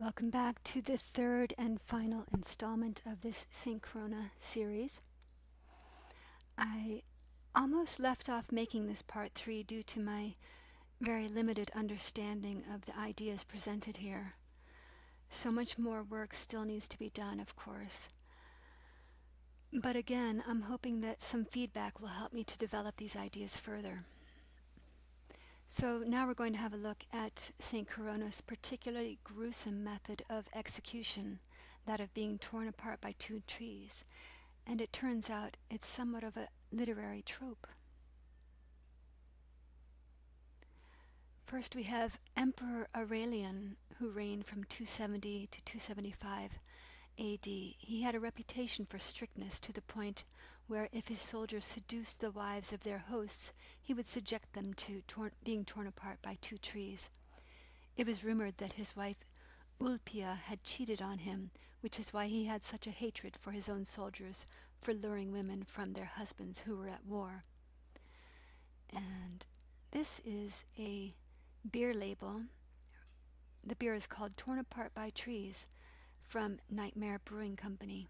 Welcome back to the third and final installment of this St. Corona series. I almost left off making this part 3 due to my very limited understanding of the ideas presented here. So much more work still needs to be done, of course. But again, I'm hoping that some feedback will help me to develop these ideas further. So now we're going to have a look at St. Corona's particularly gruesome method of execution, that of being torn apart by two trees, and it turns out it's somewhat of a literary trope. First we have Emperor Aurelian, who reigned from 270 to 275 AD. He had a reputation for strictness to the point where if his soldiers seduced the wives of their hosts, he would subject them to being torn apart by two trees. It was rumored that his wife Ulpia had cheated on him, which is why he had such a hatred for his own soldiers for luring women from their husbands who were at war. And this is a beer label. The beer is called Torn Apart by Trees from Nightmare Brewing Company,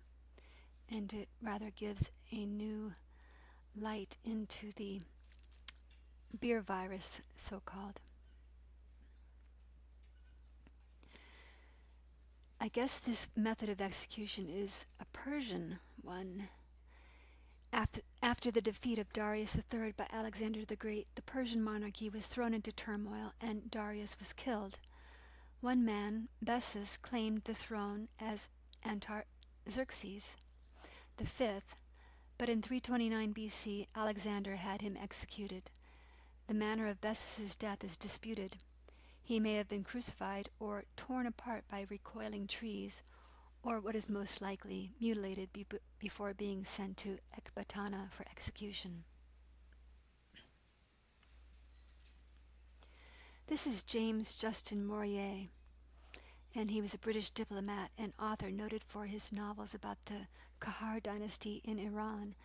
and it rather gives a new light into the beer virus, so-called. I guess this method of execution is a Persian one. After the defeat of Darius III by Alexander the Great, the Persian monarchy was thrown into turmoil and Darius was killed. One man, Bessus, claimed the throne as Artaxerxes V, but in 329 BC, Alexander had him executed. The manner of Bessus's death is disputed. He may have been crucified or torn apart by recoiling trees, or what is most likely, mutilated before being sent to Ecbatana for execution. This is James Justin Morier, and he was a British diplomat and author noted for his novels about the Kahar dynasty in Iran,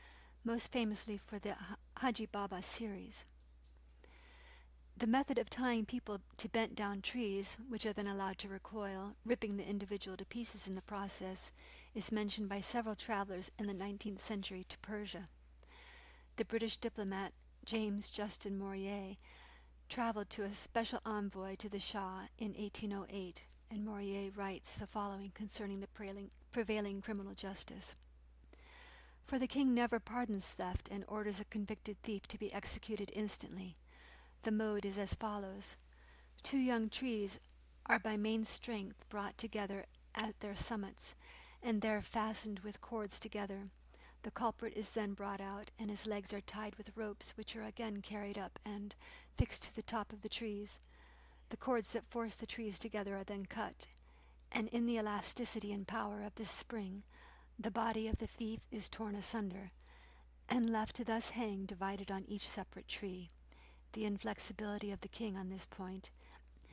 most famously for the Haji Baba series. The method of tying people to bent down trees, which are then allowed to recoil, ripping the individual to pieces in the process, is mentioned by several travelers in the 19th century to Persia. The British diplomat James Justin Morier traveled to a special envoy to the Shah in 1808, and Morier writes the following concerning the prevailing criminal justice. For the king never pardons theft and orders a convicted thief to be executed instantly. The mode is as follows. Two young trees are by main strength brought together at their summits, and there fastened with cords together. The culprit is then brought out, and his legs are tied with ropes, which are again carried up and fixed to the top of the trees. The cords that force the trees together are then cut, and in the elasticity and power of this spring, the body of the thief is torn asunder, and left to thus hang divided on each separate tree. The inflexibility of the king on this point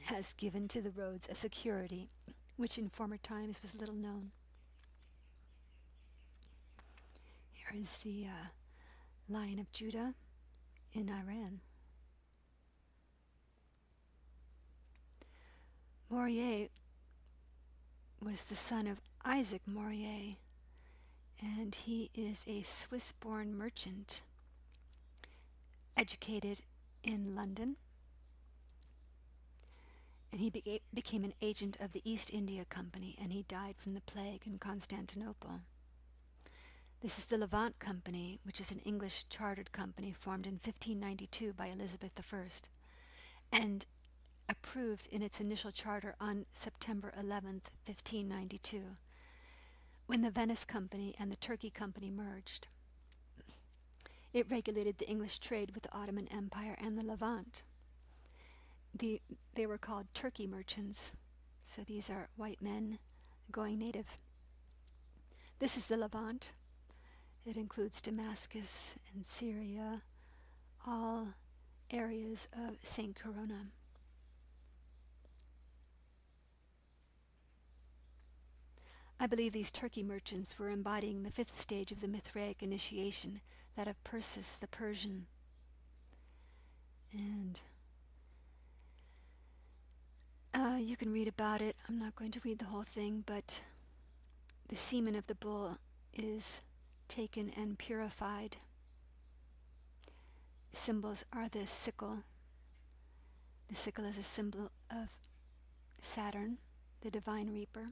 has given to the roads a security which in former times was little known. Here is the Lion of Judah in Iran. Morier was the son of Isaac Morier, and he is a Swiss-born merchant, educated in London, and he became an agent of the East India Company, and he died from the plague in Constantinople. This is the Levant Company, which is an English chartered company formed in 1592 by Elizabeth I, and approved in its initial charter on September 11th, 1592, when the Venice Company and the Turkey Company merged. It regulated the English trade with the Ottoman Empire and the Levant. They were called Turkey merchants, so these are white men going native. This is the Levant. It includes Damascus and Syria, all areas of St. Corona. I believe these Turkey merchants were embodying the fifth stage of the Mithraic initiation, that of Persis the Persian. And You can read about it. I'm not going to read the whole thing, but the semen of the bull is taken and purified. Symbols are the sickle. The sickle is a symbol of Saturn, the divine reaper.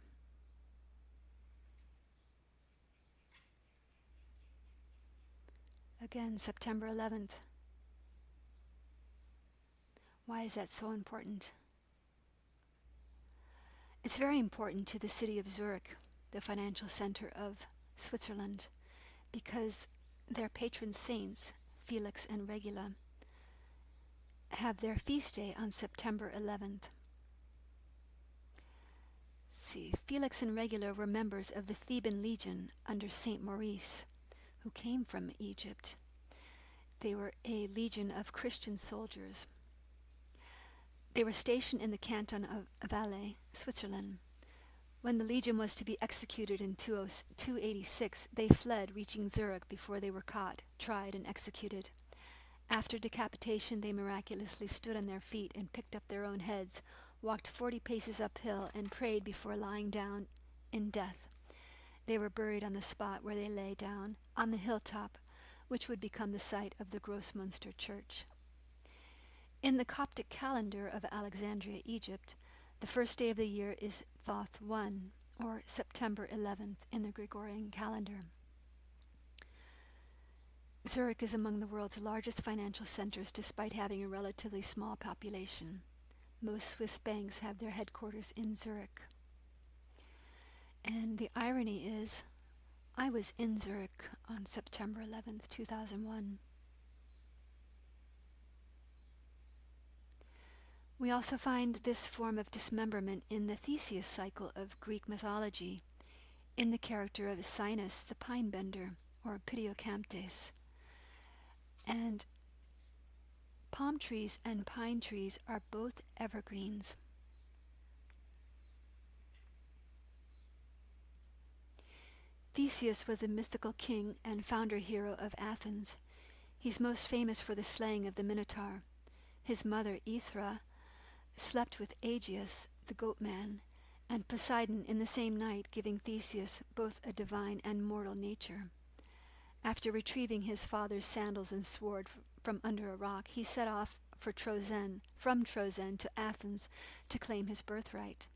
Again, September 11th. Why is that so important? It's very important to the city of Zurich, the financial center of Switzerland, because their patron saints, Felix and Regula, have their feast day on September 11th. See, Felix and Regula were members of the Theban Legion under Saint Maurice, who came from Egypt. They were a legion of Christian soldiers. They were stationed in the canton of Valais, Switzerland. When the legion was to be executed in 286, they fled, reaching Zurich before they were caught, tried, and executed. After decapitation, they miraculously stood on their feet and picked up their own heads, walked 40 paces uphill, and prayed before lying down in death. They were buried on the spot where they lay down, on the hilltop, which would become the site of the Grossmünster Church. In the Coptic calendar of Alexandria, Egypt, the first day of the year is Thoth 1, or September 11th in the Gregorian calendar. Zurich is among the world's largest financial centers despite having a relatively small population. Most Swiss banks have their headquarters in Zurich. And the irony is, I was in Zurich on September 11th, 2001. We also find this form of dismemberment in the Theseus cycle of Greek mythology, in the character of Sinis, the pine bender, or Pitiocamptes. And palm trees and pine trees are both evergreens. Theseus was the mythical king and founder hero of Athens. He's most famous for the slaying of the Minotaur. His mother, Aethra, slept with Aegeus, the goat man, and Poseidon in the same night, giving Theseus both a divine and mortal nature. After retrieving his father's sandals and sword from under a rock, he set off from Troezen to Athens to claim his birthright.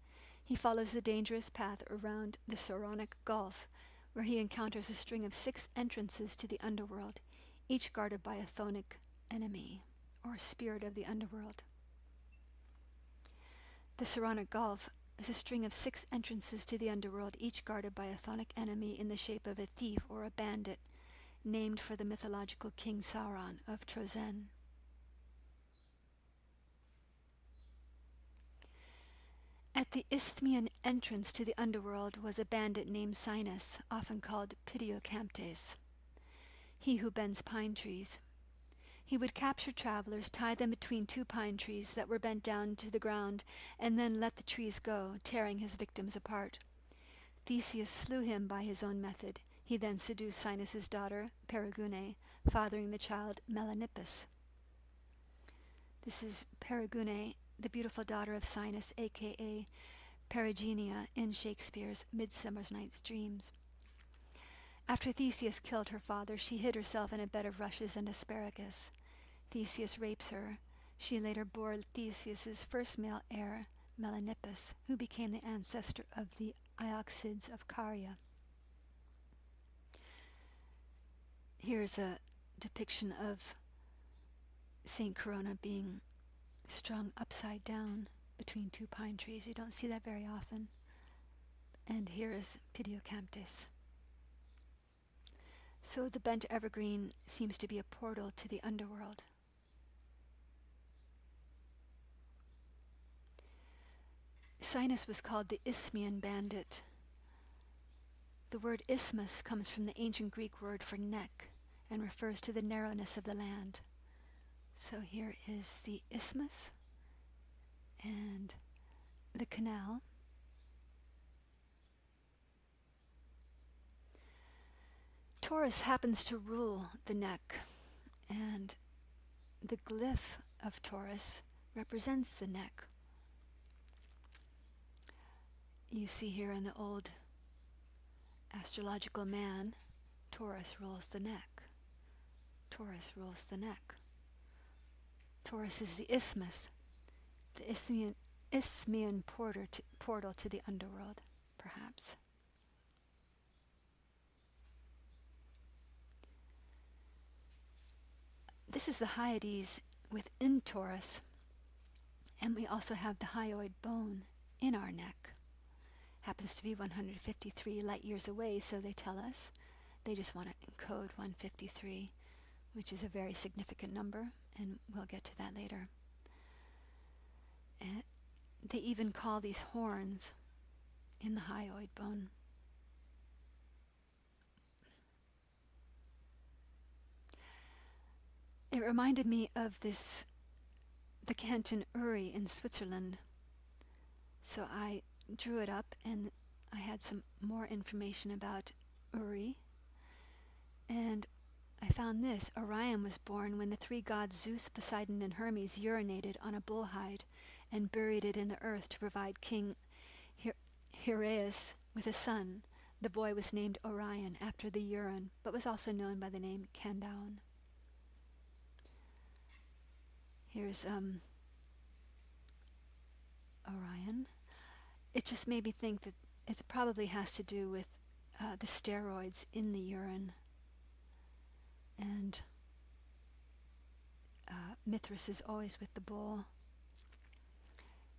He follows the dangerous path around the Saronic Gulf, where he encounters a string of 6 entrances to the underworld, each guarded by a chthonic enemy, or spirit of the underworld. The Saronic Gulf is a string of 6 entrances to the underworld, each guarded by a chthonic enemy in the shape of a thief or a bandit, named for the mythological king Sauron of Troezen. At the Isthmian entrance to the underworld was a bandit named Sinis, often called Pitiocamptes, he who bends pine trees. He would capture travelers, tie them between 2 pine trees that were bent down to the ground, and then let the trees go, tearing his victims apart. Theseus slew him by his own method. He then seduced Sinis's daughter, Perigune, fathering the child Melanippus. This is Perigune, the beautiful daughter of Sinis, a.k.a. Perigenia, in Shakespeare's Midsummer Night's Dreams. After Theseus killed her father, she hid herself in a bed of rushes and asparagus. Theseus rapes her. She later bore Theseus's first male heir, Melanippus, who became the ancestor of the Ioxids of Caria. Here's a depiction of Saint Corona being strung upside down between 2 pine trees. You don't see that very often. And here is Pitiocamptes. So the bent evergreen seems to be a portal to the underworld. Sinis was called the Isthmian bandit. The word isthmus comes from the ancient Greek word for neck and refers to the narrowness of the land. So here is the isthmus and the canal. Taurus happens to rule the neck, and the glyph of Taurus represents the neck. you see here in the old astrological man, Taurus rules the neck. Taurus rules the neck. Taurus is the isthmus, the Isthmian portal to the underworld, perhaps. This is the Hyades within Taurus, and we also have the hyoid bone in our neck. Happens to be 153 light years away, so they tell us. They just want to encode 153, which is a very significant number, and we'll get to that later. And they even call these horns in the hyoid bone. It reminded me of the canton Uri in Switzerland. So I drew it up, and I had some more information about Uri. And I found this. Orion was born when the three gods Zeus, Poseidon, and Hermes urinated on a bull hide and buried it in the earth to provide King Hyrieus with a son. The boy was named Orion after the urine, but was also known by the name Candaon. Here's Orion. It just made me think that it probably has to do with the steroids in the urine. And Mithras is always with the bull.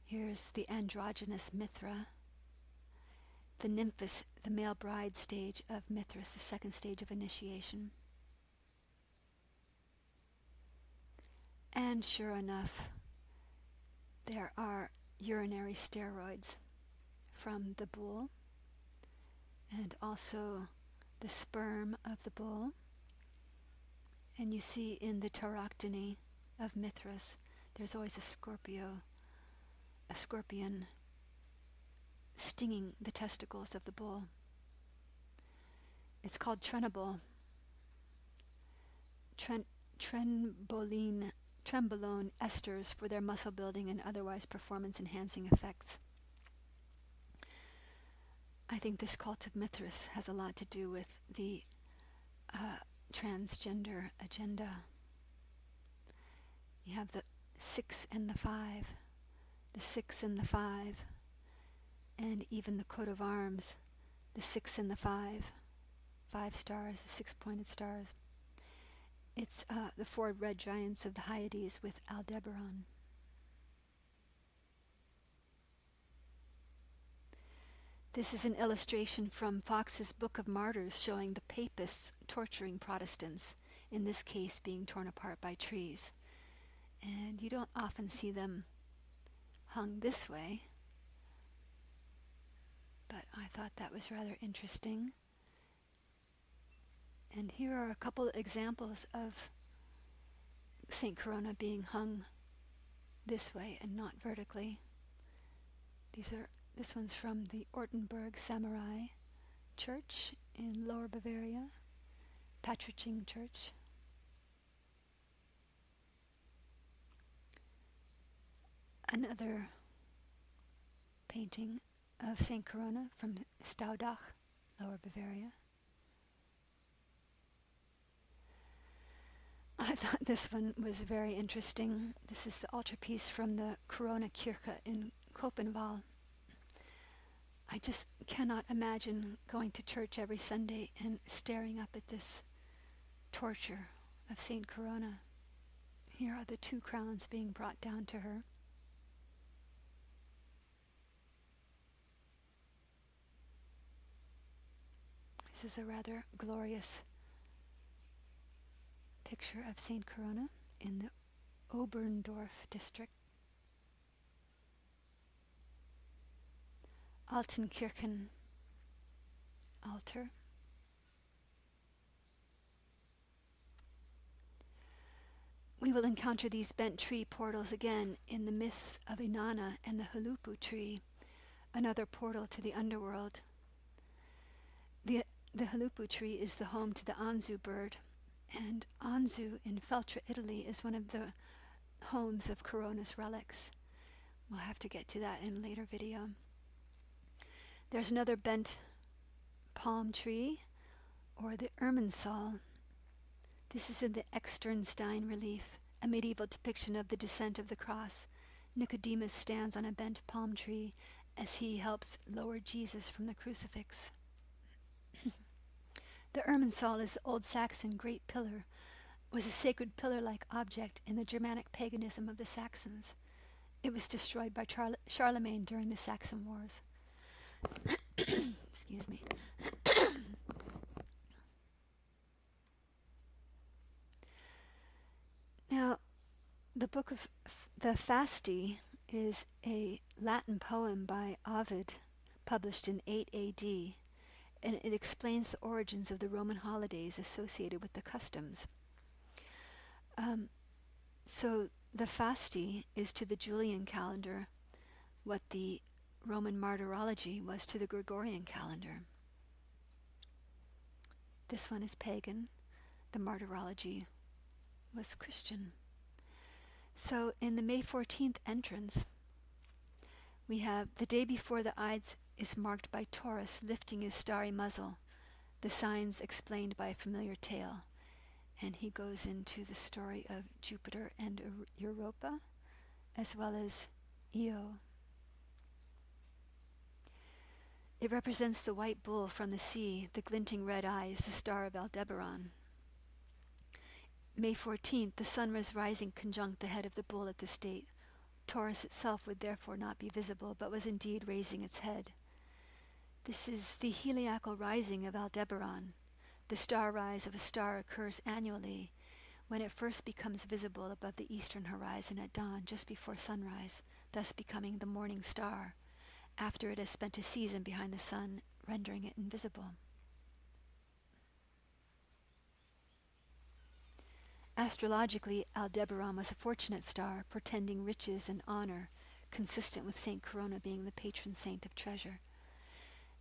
Here's the androgynous Mithra. The nymphus, the male bride stage of Mithras, the second stage of initiation. And sure enough, there are urinary steroids from the bull, and also the sperm of the bull. And you see in the tauroctony of Mithras, there's always a scorpion stinging the testicles of the bull. It's called trenbolone esters for their muscle building and otherwise performance enhancing effects. I think this cult of Mithras has a lot to do with the transgender agenda. You have the 6 and the 5, the 6 and the 5, and even the coat of arms, the 6 and the 5 stars, the 6-pointed stars. It's the 4 red giants of the Hyades with Aldebaran. This is an illustration from Fox's Book of Martyrs showing the papists torturing Protestants, in this case being torn apart by trees. And you don't often see them hung this way, but I thought that was rather interesting. And here are a couple examples of St. Corona being hung this way and not vertically. This one's from the Ortenburg Samurai Church in Lower Bavaria, Patriching Church. Another painting of St. Corona from Staudach, Lower Bavaria. I thought this one was very interesting. This is the altarpiece from the Corona Kirche in Copenhagen. I just cannot imagine going to church every Sunday and staring up at this torture of St. Corona. Here are the 2 crowns being brought down to her. This is a rather glorious picture of St. Corona in the Oberndorf district. Altenkirchen altar. We will encounter these bent tree portals again in the myths of Inanna and the Hulupu tree, another portal to the underworld. The Hulupu tree is the home to the Anzu bird, and Anzu in Feltre, Italy is one of the homes of Corona's relics. We'll have to get to that in a later video. There's another bent palm tree, or the Irminsul. This is in the Externstein relief, a medieval depiction of the descent of the cross. Nicodemus stands on a bent palm tree as he helps lower Jesus from the crucifix. The Irminsul is the Old Saxon great pillar, was a sacred pillar-like object in the Germanic paganism of the Saxons. It was destroyed by Charlemagne during the Saxon Wars. Excuse me. Now, the book of the Fasti is a Latin poem by Ovid, published in 8 AD, and it explains the origins of the Roman holidays associated with the customs. So the Fasti is to the Julian calendar what the Roman martyrology was to the Gregorian calendar. This one is pagan. The martyrology was Christian. So in the May 14th entrance, we have the day before the Ides is marked by Taurus lifting his starry muzzle, the signs explained by a familiar tale. And he goes into the story of Jupiter and Europa, as well as Io. It represents the white bull from the sea, the glinting red eyes, the star of Aldebaran. May 14th, the sun was rising conjunct the head of the bull at this date. Taurus itself would therefore not be visible, but was indeed raising its head. This is the heliacal rising of Aldebaran. The star rise of a star occurs annually when it first becomes visible above the eastern horizon at dawn just before sunrise, thus becoming the morning star, after it has spent a season behind the sun, rendering it invisible. Astrologically, Aldebaran was a fortunate star, portending riches and honor, consistent with Saint Corona being the patron saint of treasure.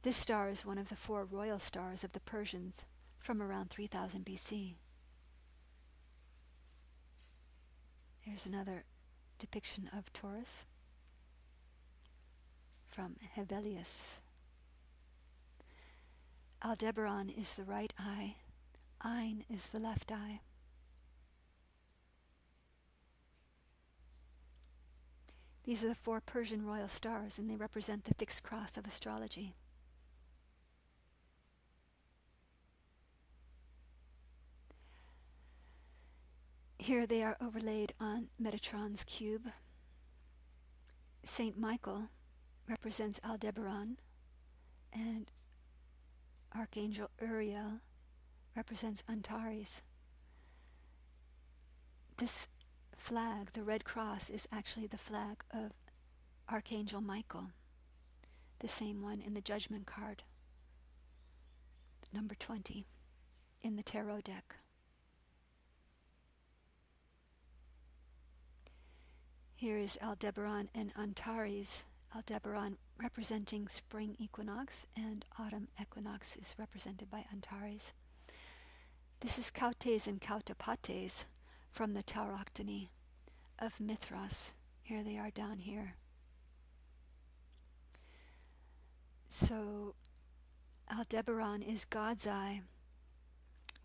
This star is one of the 4 royal stars of the Persians, from around 3000 BC. Here's another depiction of Taurus from Hevelius. Aldebaran is the right eye, Ain is the left eye. These are the 4 Persian royal stars, and they represent the fixed cross of astrology. Here they are overlaid on Metatron's cube. Saint Michael represents Aldebaran, and Archangel Uriel represents Antares. This flag, the red cross, is actually the flag of Archangel Michael, the same one in the judgment card, number 20, in the tarot deck. Here is Aldebaran and Antares. Aldebaran representing spring equinox, and autumn equinox is represented by Antares. This is Cautes and Counterpartes from the Tauroctony of Mithras. Here they are down here. So Aldebaran is God's eye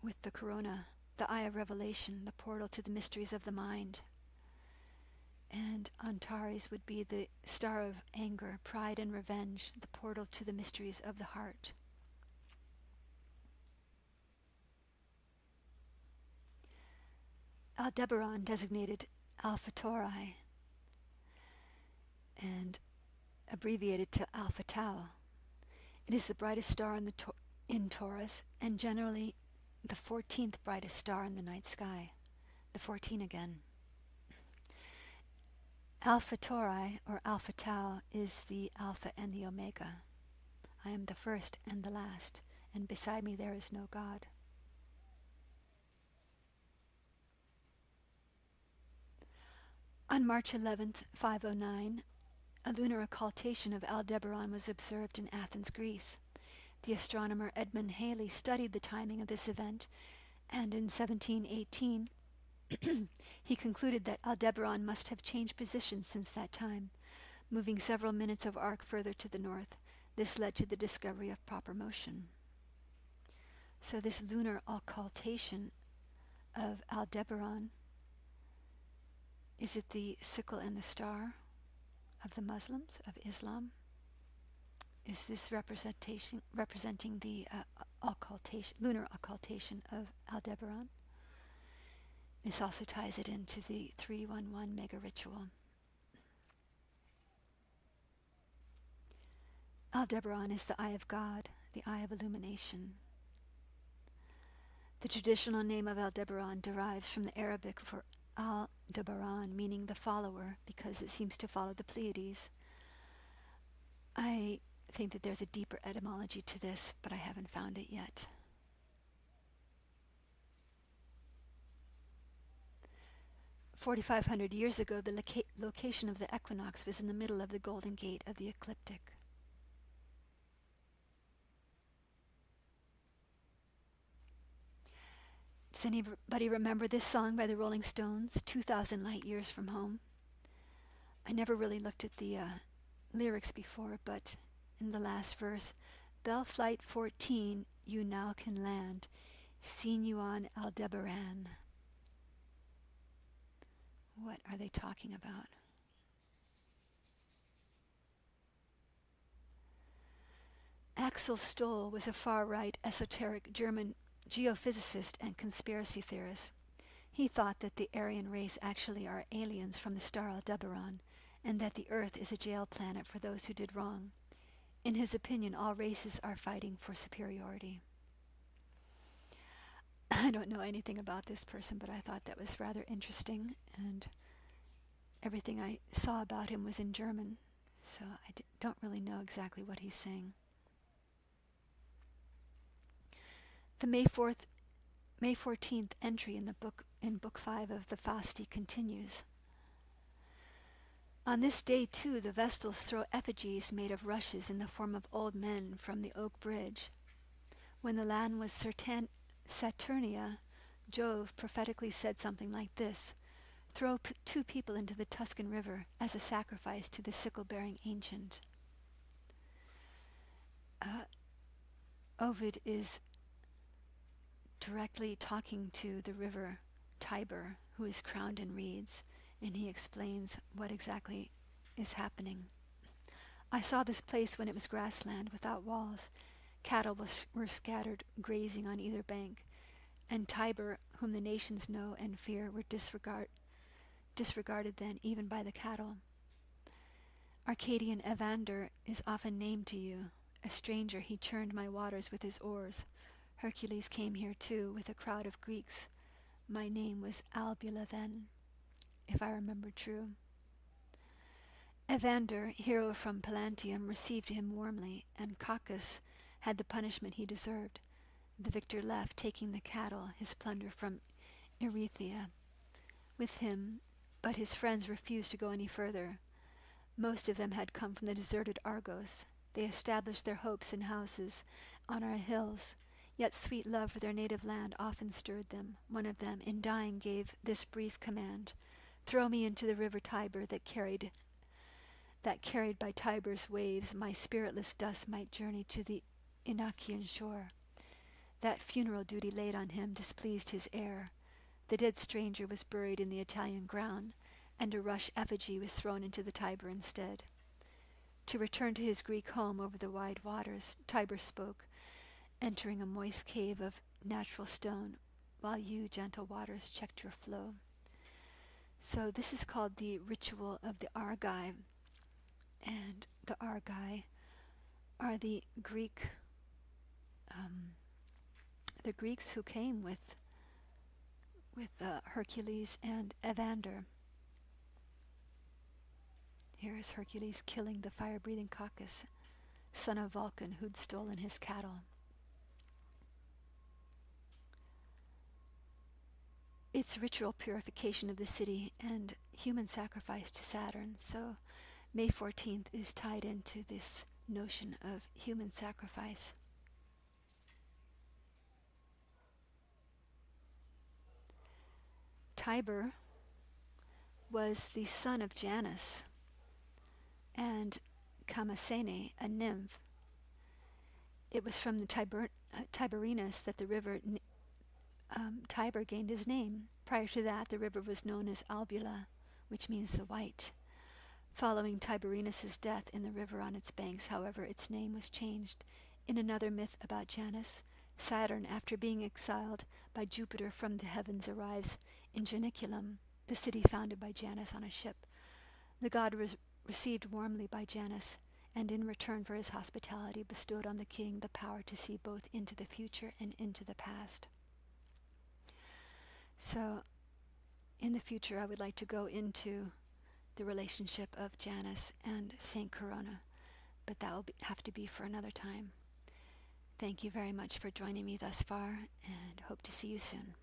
with the corona, the eye of revelation, the portal to the mysteries of the mind. And Antares would be the star of anger, pride, and revenge, the portal to the mysteries of the heart. Aldebaran, designated Alpha Tauri and abbreviated to Alpha Tau. It is the brightest star in Taurus, and generally the 14th brightest star in the night sky. The 14 again. Alpha Tauri, or Alpha Tau, is the Alpha and the Omega. I am the first and the last, and beside me there is no God. On March 11th, 509, a lunar occultation of Aldebaran was observed in Athens, Greece. The astronomer Edmund Halley studied the timing of this event, and in 1718, he concluded that Aldebaran must have changed position since that time, moving several minutes of arc further to the north. This led to the discovery of proper motion. So this lunar occultation of Aldebaran, is it the sickle and the star of the Muslims, of Islam? Is this representing the lunar occultation of Aldebaran? This also ties it into the 311 mega ritual. Aldebaran is the eye of God, the eye of illumination. The traditional name of Aldebaran derives from the Arabic for Aldebaran, meaning the follower, because it seems to follow the Pleiades. I think that there's a deeper etymology to this, but I haven't found it yet. "4,500 years ago, the location of the equinox was in the middle of the Golden Gate of the ecliptic. Does anybody remember this song by the Rolling Stones, 2,000 Light Years from Home? I never really looked at the lyrics before, but in the last verse, "Bell Flight 14, you now can land. Seen you on Aldebaran." What are they talking about? Axel Stoll was a far-right, esoteric German geophysicist and conspiracy theorist. He thought that the Aryan race actually are aliens from the star Aldebaran, and that the Earth is a jail planet for those who did wrong. In his opinion, all races are fighting for superiority. I don't know anything about this person, but I thought that was rather interesting, and everything I saw about him was in German, so I don't really know exactly what he's saying. The May 14th entry in book 5 of the Fasti continues. "On this day, too, the Vestals throw effigies made of rushes in the form of old men from the Oak Bridge. When the land was Saturnia, Jove prophetically said something like this: 'Throw 2 people into the Tuscan River as a sacrifice to the sickle-bearing ancient.'" Ovid is directly talking to the river Tiber, who is crowned in reeds, and he explains what exactly is happening. "I saw this place when it was grassland without walls. Cattle were scattered, grazing on either bank, and Tiber, whom the nations know and fear, were disregarded then even by the cattle. Arcadian Evander is often named to you. A stranger, he churned my waters with his oars. Hercules came here too, with a crowd of Greeks. My name was Albula then, if I remember true. Evander, hero from Palantium, received him warmly, and Cacus had the punishment he deserved. The victor left, taking the cattle, his plunder from Erythea, with him, but his friends refused to go any further. Most of them had come from the deserted Argos. They established their hopes in houses on our hills, yet sweet love for their native land often stirred them. One of them, in dying, gave this brief command: 'Throw me into the river Tiber that carried by Tiber's waves my spiritless dust might journey to the Inachian shore.' That funeral duty laid on him displeased his heir. The dead stranger was buried in the Italian ground, and a rush effigy was thrown into the Tiber instead. To return to his Greek home over the wide waters, Tiber spoke, entering a moist cave of natural stone, while you, gentle waters, checked your flow." So this is called the ritual of the Argai, and the Argai are the Greeks who came with Hercules and Evander. Here is Hercules killing the fire-breathing Cacus, son of Vulcan, who'd stolen his cattle. It's ritual purification of the city and human sacrifice to Saturn, so May 14th is tied into this notion of human sacrifice. Tiber was the son of Janus and Kamasene, a nymph, It was from the Tiberinus that the river Tiber gained his name. Prior to that, the river was known as Albula, which means the white. Following Tiberinus's death in the river on its banks, however, its name was changed. In another myth about Janus, Saturn, after being exiled by Jupiter from the heavens, arrives in Janiculum, the city founded by Janus on a ship. The god was received warmly by Janus, and in return for his hospitality bestowed on the king the power to see both into the future and into the past. So, in the future, I would like to go into the relationship of Janus and Saint Corona, but that will have to be for another time. Thank you very much for joining me thus far, and hope to see you soon.